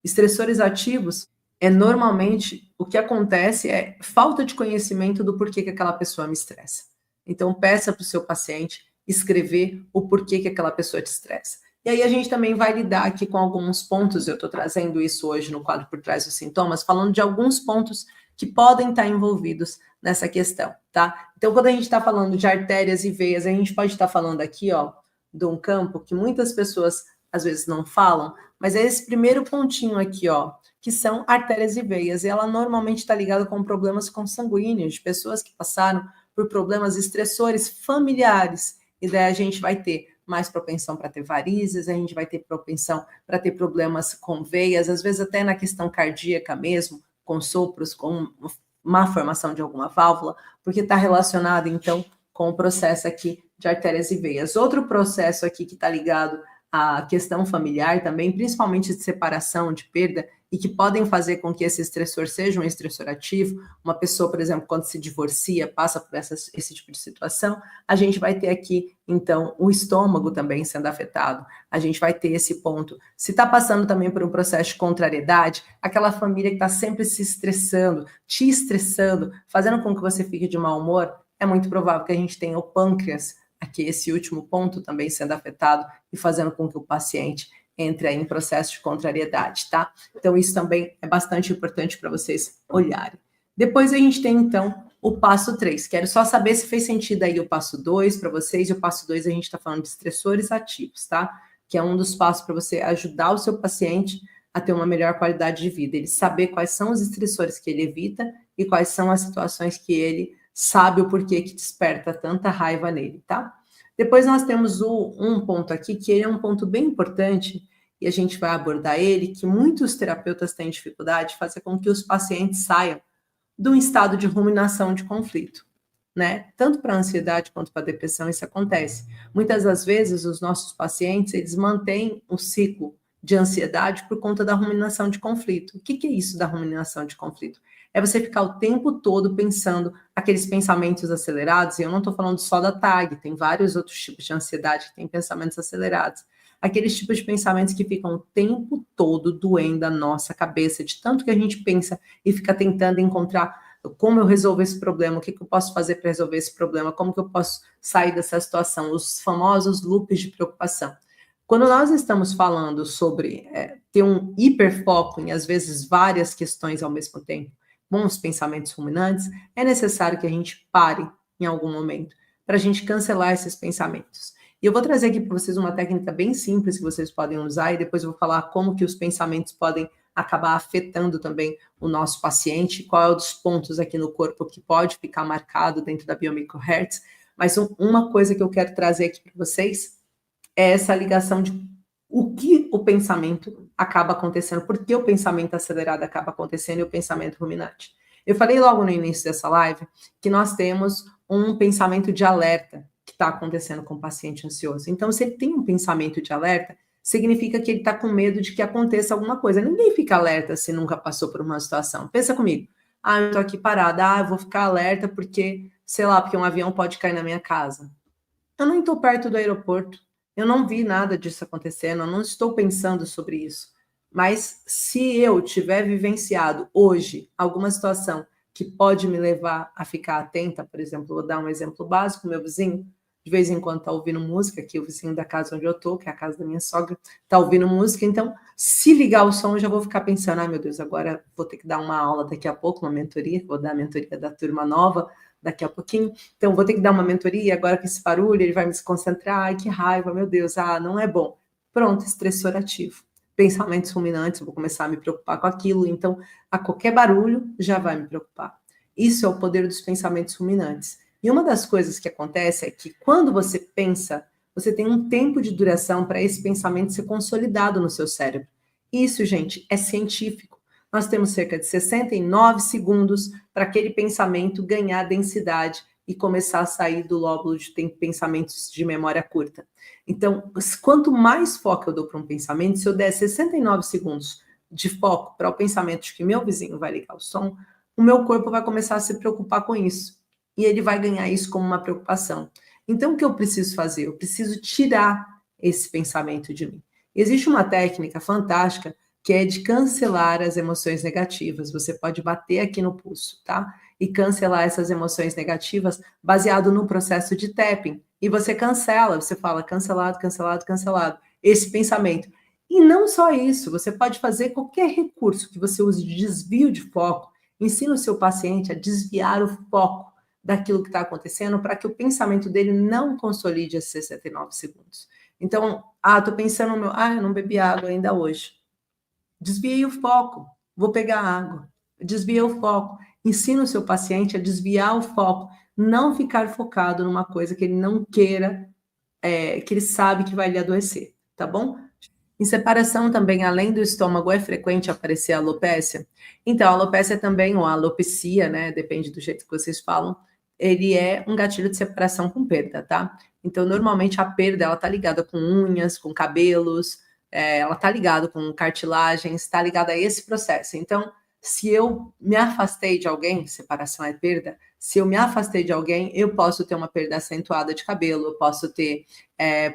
Estressores ativos normalmente o que acontece é falta de conhecimento do porquê que aquela pessoa me estressa. Então peça para o seu paciente escrever o porquê que aquela pessoa te estressa. E aí a gente também vai lidar aqui com alguns pontos, eu estou trazendo isso hoje no quadro Por Trás dos Sintomas, falando de alguns pontos que podem estar envolvidos nessa questão, tá? Então, quando a gente está falando de artérias e veias, a gente pode estar falando aqui, ó, de um campo que muitas pessoas às vezes não falam, mas é esse primeiro pontinho aqui, ó, que são artérias e veias, e ela normalmente está ligada com problemas consanguíneos, de pessoas que passaram por problemas estressores familiares, e daí a gente vai ter mais propensão para ter varizes, a gente vai ter propensão para ter problemas com veias, às vezes até na questão cardíaca mesmo, com sopros, com má formação de alguma válvula, porque está relacionado, então, com o processo aqui de artérias e veias. Outro processo aqui que está ligado à questão familiar também, principalmente de separação, de perda, e que podem fazer com que esse estressor seja um estressor ativo. Uma pessoa, por exemplo, quando se divorcia, passa por esse tipo de situação, a gente vai ter aqui, então, o estômago também sendo afetado. A gente vai ter esse ponto. Se está passando também por um processo de contrariedade, aquela família que está sempre se estressando, te estressando, fazendo com que você fique de mau humor, é muito provável que a gente tenha o pâncreas, aqui esse último ponto também sendo afetado e fazendo com que o paciente entre aí em processo de contrariedade, tá? Então, isso também é bastante importante para vocês olharem. Depois a gente tem, então, o passo 3. Quero só saber se fez sentido aí o passo 2 para vocês. E o passo 2 a gente está falando de estressores ativos, tá? Que é um dos passos para você ajudar o seu paciente a ter uma melhor qualidade de vida. Ele saber quais são os estressores que ele evita e quais são as situações que ele sabe o porquê que desperta tanta raiva nele, tá? Depois nós temos um ponto aqui, que ele é um ponto bem importante, e a gente vai abordar ele, que muitos terapeutas têm dificuldade de fazer com que os pacientes saiam de um estado de ruminação de conflito, né? Tanto para a ansiedade quanto para a depressão isso acontece. Muitas das vezes os nossos pacientes, eles mantêm um ciclo de ansiedade por conta da ruminação de conflito. O que é isso da ruminação de conflito? É você ficar o tempo todo pensando aqueles pensamentos acelerados, e eu não estou falando só da TAG, tem vários outros tipos de ansiedade que têm pensamentos acelerados. Aqueles tipos de pensamentos que ficam o tempo todo doendo a nossa cabeça, de tanto que a gente pensa e fica tentando encontrar como eu resolvo esse problema, o que eu posso fazer para resolver esse problema, como que eu posso sair dessa situação, os famosos loops de preocupação. Quando nós estamos falando sobre ter um hiperfoco em, às vezes, várias questões ao mesmo tempo, bons pensamentos ruminantes, é necessário que a gente pare em algum momento para a gente cancelar esses pensamentos. E eu vou trazer aqui para vocês uma técnica bem simples que vocês podem usar, e depois eu vou falar como que os pensamentos podem acabar afetando também o nosso paciente, qual é um dos pontos aqui no corpo que pode ficar marcado dentro da Biomicrohertz. Mas uma coisa que eu quero trazer aqui para vocês é essa ligação de o que o pensamento acaba acontecendo, por que o pensamento acelerado acaba acontecendo e o pensamento ruminante. Eu falei logo no início dessa live que nós temos um pensamento de alerta que está acontecendo com o paciente ansioso. Então, se ele tem um pensamento de alerta, significa que ele está com medo de que aconteça alguma coisa. Ninguém fica alerta se nunca passou por uma situação. Pensa comigo. Eu estou aqui parada. Eu vou ficar alerta porque, sei lá, porque um avião pode cair na minha casa. Eu não estou perto do aeroporto. Eu não vi nada disso acontecendo. Eu não estou pensando sobre isso. Mas se eu tiver vivenciado hoje alguma situação que pode me levar a ficar atenta, por exemplo, vou dar um exemplo básico, meu vizinho, de vez em quando está ouvindo música, aqui o vizinho da casa onde eu estou, que é a casa da minha sogra, está ouvindo música, então, se ligar o som, eu já vou ficar pensando, meu Deus, agora vou ter que dar uma aula daqui a pouco, uma mentoria, vou dar a mentoria da turma nova daqui a pouquinho, então vou ter que dar uma mentoria, agora com esse barulho, ele vai me desconcentrar, que raiva, meu Deus, não é bom. Pronto, estressor ativo. Pensamentos ruminantes, vou começar a me preocupar com aquilo, então, a qualquer barulho já vai me preocupar. Isso é o poder dos pensamentos ruminantes. E uma das coisas que acontece é que quando você pensa, você tem um tempo de duração para esse pensamento ser consolidado no seu cérebro. Isso, gente, é científico. Nós temos cerca de 69 segundos para aquele pensamento ganhar densidade e começar a sair do lóbulo de pensamentos de memória curta. Então, quanto mais foco eu dou para um pensamento, se eu der 69 segundos de foco para o pensamento de que meu vizinho vai ligar o som, o meu corpo vai começar a se preocupar com isso. E ele vai ganhar isso como uma preocupação. Então, o que eu preciso fazer? Eu preciso tirar esse pensamento de mim. Existe uma técnica fantástica que é de cancelar as emoções negativas. Você pode bater aqui no pulso, tá? E cancelar essas emoções negativas baseado no processo de tapping. E você cancela, você fala cancelado, cancelado, cancelado. Esse pensamento. E não só isso, você pode fazer qualquer recurso que você use de desvio de foco, ensina o seu paciente a desviar o foco daquilo que está acontecendo para que o pensamento dele não consolide esses 69 segundos. Então, tô pensando no meu, eu não bebi água ainda hoje. Desviei o foco, vou pegar água. Desviei o foco. Ensina o seu paciente a desviar o foco, não ficar focado numa coisa que ele não queira, que ele sabe que vai lhe adoecer, tá bom? Em separação também, além do estômago, é frequente aparecer a alopécia? Então, a alopécia também, ou a alopecia, né, depende do jeito que vocês falam, ele é um gatilho de separação com perda, tá? Então, normalmente a perda, ela tá ligada com unhas, com cabelos, ela tá ligada com cartilagens, tá ligada a esse processo. Então, se eu me afastei de alguém, separação é perda, se eu me afastei de alguém, eu posso ter uma perda acentuada de cabelo, eu posso ter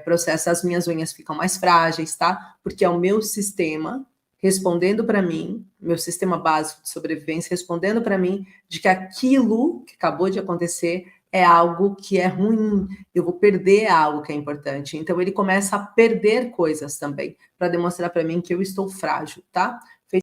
processo, as minhas unhas ficam mais frágeis, tá? Porque é o meu sistema respondendo para mim, meu sistema básico de sobrevivência respondendo para mim de que aquilo que acabou de acontecer é algo que é ruim, eu vou perder algo que é importante. Então ele começa a perder coisas também, para demonstrar para mim que eu estou frágil, tá?